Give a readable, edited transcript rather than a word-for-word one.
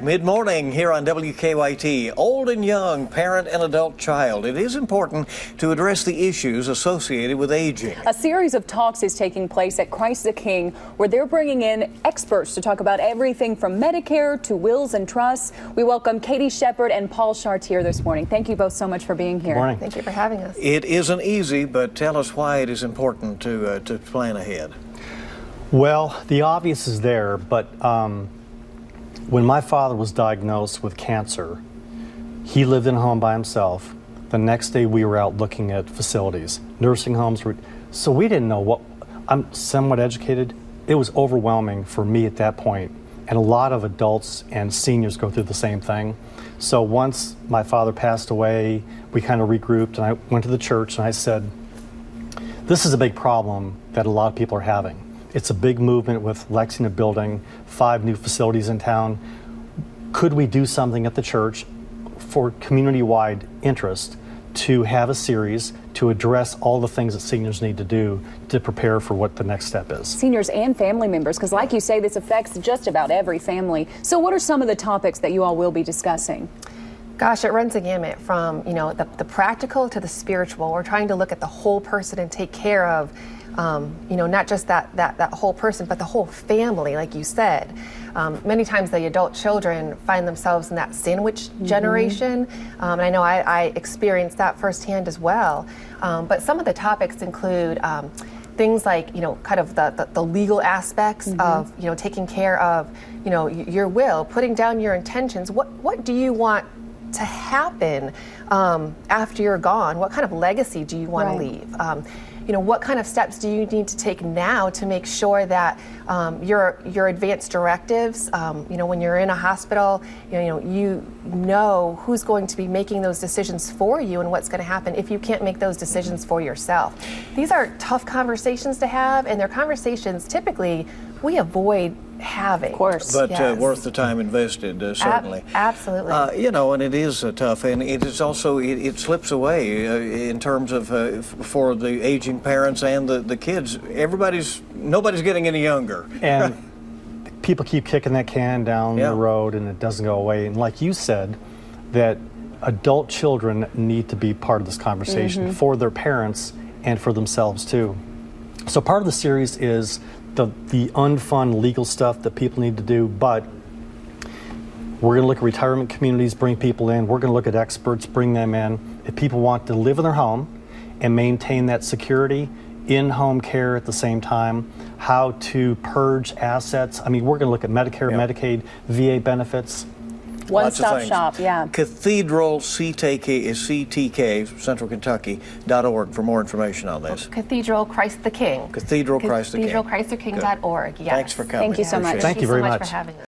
Mid-morning here on WKYT, old and young, parent and adult child. It is important to address the issues associated with aging. A series of talks is taking place at Christ the King, where they're bringing in experts to talk about everything from Medicare to wills and trusts. We welcome Katie Sheppard and Paul Chartier this morning. Thank you both so much for being here. Good morning. Thank you for having us. It isn't easy, but tell us why it is important to plan ahead. Well, the obvious is there, but when my father was diagnosed with cancer, he lived in a home by himself. The next day we were out looking at facilities, nursing homes. So we didn't know what, I'm somewhat educated. It was overwhelming for me at that point. And a lot of adults and seniors go through the same thing. So once my father passed away, we kind of regrouped and I went to the church and I said, this is a big problem that a lot of people are having. It's a big movement with Lexington building 5 new facilities in town. Could we do something at the church for community-wide interest to have a series to address all the things that seniors need to do to prepare for what the next step is? Seniors and family members, because like you say, this affects just about every family. So what are some of the topics that you all will be discussing? Gosh, it runs a gamut from, the practical to the spiritual. We're trying to look at the whole person and take care of not just that whole person, but the whole family, like you said. Many times the adult children find themselves in that sandwich generation. And I know I experienced that firsthand as well. But some of the topics include things like, kind of the legal aspects of, taking care of, your will, putting down your intentions. What do you want to happen after you're gone? What kind of legacy do you want to leave? What kind of steps do you need to take now to make sure that your advanced directives, when you're in a hospital, you know who's going to be making those decisions for you and what's going to happen if you can't make those decisions for yourself. These are tough conversations to have, and they're conversations typically we avoid having. Of course. But worth the time invested, certainly. Absolutely. And it is tough, and it is also, it slips away in terms of for the aging parents and the kids. Nobody's getting any younger. And people keep kicking that can down the road and it doesn't go away. And like you said, that adult children need to be part of this conversation for their parents and for themselves too. So part of the series is the unfun legal stuff that people need to do, but we're going to look at retirement communities, bring people in. We're going to look at experts, bring them in. If people want to live in their home and maintain that security, in-home care at the same time, how to purge assets. I mean, we're going to look at Medicare, Medicaid, VA benefits. One-stop shop, Cathedral, CTK, Central Kentucky.org for more information on this. Cathedral Christ the King. Cathedral Christ the King. CathedralChristTheKing.org. Yes. Thanks for coming. Thank you so much. Thank you very much for having us.